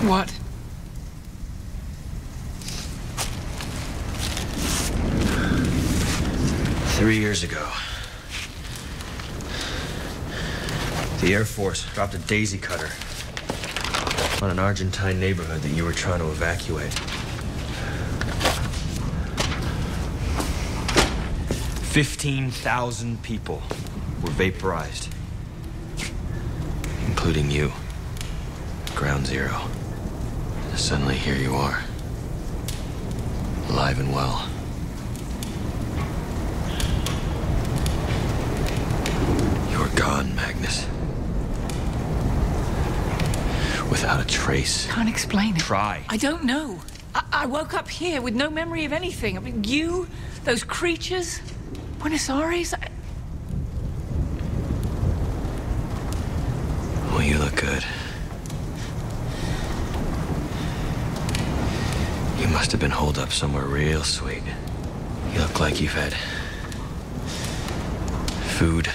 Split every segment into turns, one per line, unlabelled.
What?
Three years ago, the Air Force dropped a daisy cutter on an Argentine neighborhood that you were trying to evacuate. 15,000 people were vaporized, including you. Ground zero. Suddenly here you are, alive and well. You're gone, Magnus. Without a trace.
Can't explain it.
Try.
I don't know. I woke up here with no memory of anything. I mean, you, those creatures, Buenos Aires.
Well, you look good. You must have been holed up somewhere real sweet. You look like you've had food,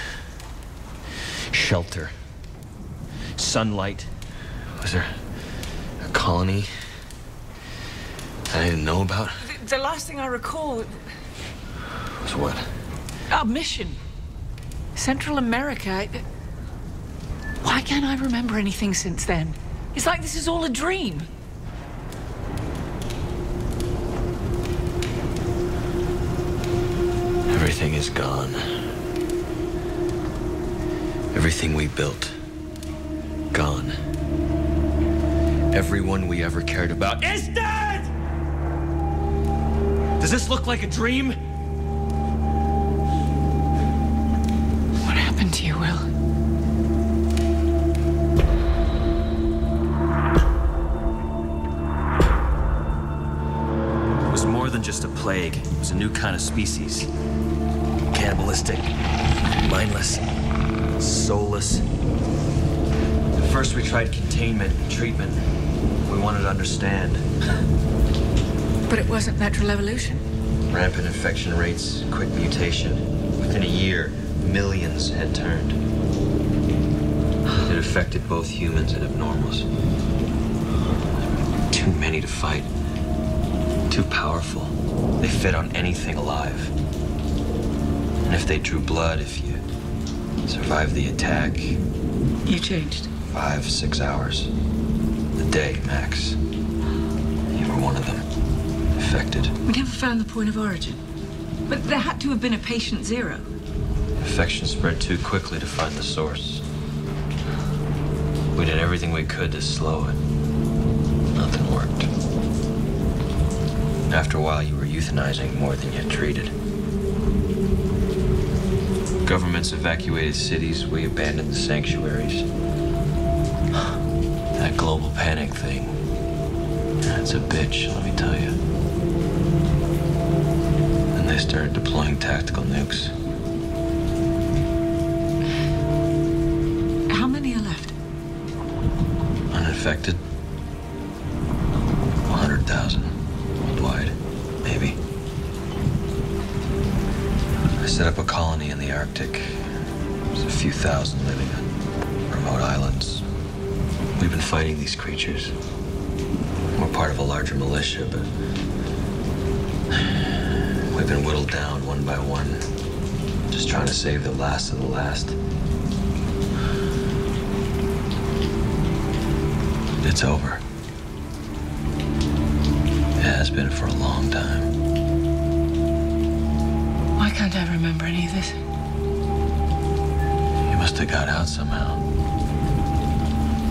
shelter, sunlight. Was there a colony that I didn't know about?
The last thing I recall
Was what?
our mission. Central America. Why can't I remember anything since then? It's like this is all a dream.
Everything is gone. Everything we built, gone. Everyone we ever cared about is dead! Does this look like a dream?
What happened to you, Will?
It was more than just a plague. It was a new kind of species. Cannibalistic, mindless, soulless. At first we tried containment and treatment. We wanted to understand.
But it wasn't natural evolution.
Rampant infection rates, quick mutation. Within a year, millions had turned. It affected both humans and abnormals. Too many to fight. Too powerful. They fed on anything alive. And if they drew blood, if you survived the attack...
You changed.
5-6 hours. A day, max. You were one of them. Affected.
We never found the point of origin. But there had to have been a patient zero.
Infection spread too quickly to find the source. We did everything we could to slow it. Nothing worked. After a while, you were euthanizing more than you had treated. Governments evacuated cities, we abandoned the sanctuaries. That global panic thing, that's a bitch, let me tell you. And they started deploying tactical nukes.
How many are left?
Uninfected? 100,000 worldwide, maybe. I set up a colony in the Arctic. There's a few thousand living on remote islands. We've been fighting these creatures. We're part of a larger militia, but we've been whittled down one by one, just trying to save the last of the last. It's over. It has been for a long time.
Why can't I remember any of this?
You must have got out somehow.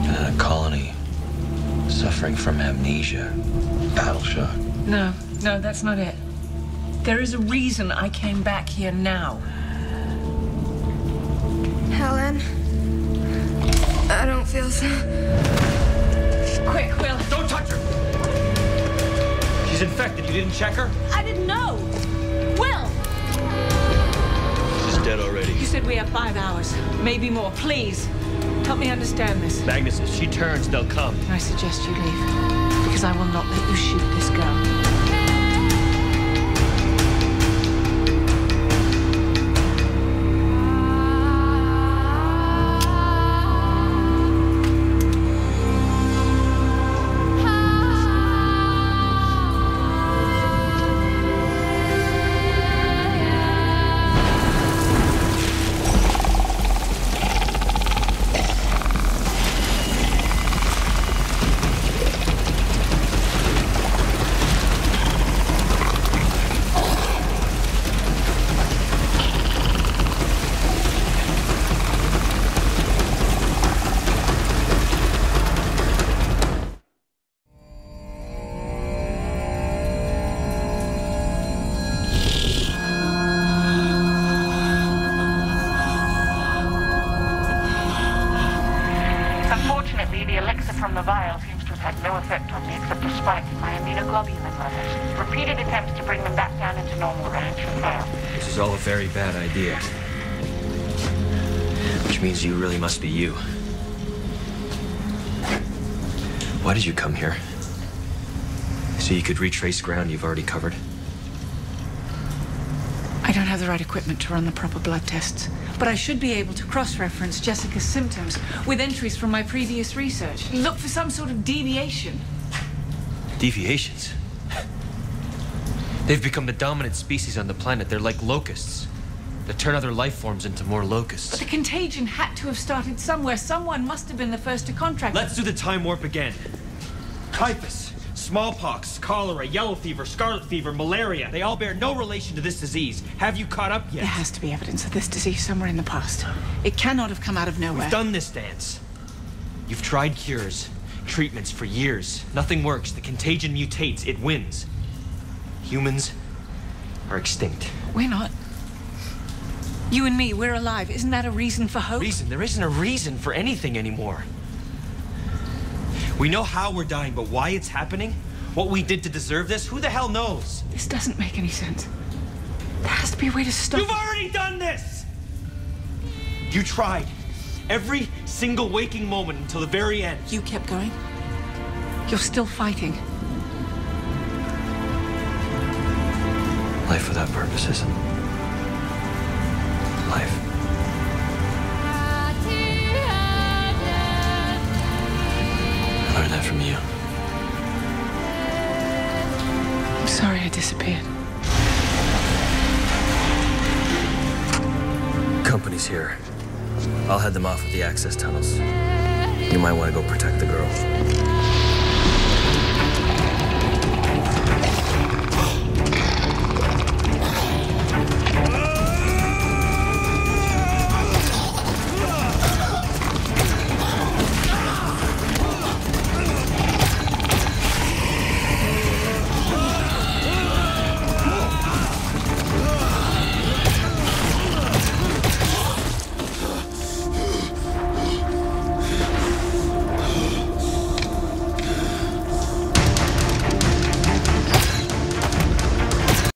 And in a colony, suffering from amnesia, battle shock.
No, that's not it. There is a reason I came back here now.
Helen, I don't feel so...
Quick, Will.
Don't touch her! She's infected. You didn't check her?
I didn't know. Will!
She's dead already.
You said we have 5 hours, maybe more. Please, help me understand this.
Magnus, if she turns, they'll come.
I suggest you leave, because I will not let you shoot this girl.
Unfortunately, the elixir from the vial seems to have had no effect on me except a spike in my immunoglobulin levels. Repeated attempts to bring them back down into normal range have failed.
This is all a very bad idea. Which means you really must be you. Why did you come here? So you could retrace ground you've already covered?
I don't have the right equipment to run the proper blood tests, but I should be able to cross-reference Jessica's symptoms with entries from my previous research. Look for some sort of deviation.
Deviations? They've become the dominant species on the planet. They're like locusts that turn other life forms into more locusts.
But the contagion had to have started somewhere. Someone must have been the first to contract.
Let's do the time warp again. Typhus, smallpox, cholera, yellow fever, scarlet fever, malaria. They all bear no relation to this disease. Have you caught up yet?
There has to be evidence of this disease somewhere in the past. It cannot have come out of nowhere.
We've done this dance. You've tried cures, treatments for years. Nothing works. The contagion mutates. It wins. Humans are extinct.
We're not. You and me, we're alive. Isn't that a reason for hope?
Reason? There isn't a reason for anything anymore. We know how we're dying, but why it's happening? What we did to deserve this? Who the hell knows?
This doesn't make any sense. There has to be a way to stop
You've already done this! You tried. Every single waking moment until the very end.
You kept going. You're still fighting.
Life without purpose isn't life. I learned that from you.
I'm sorry I disappeared.
Company's here. I'll head them off at the access tunnels. You might want to go protect the girl.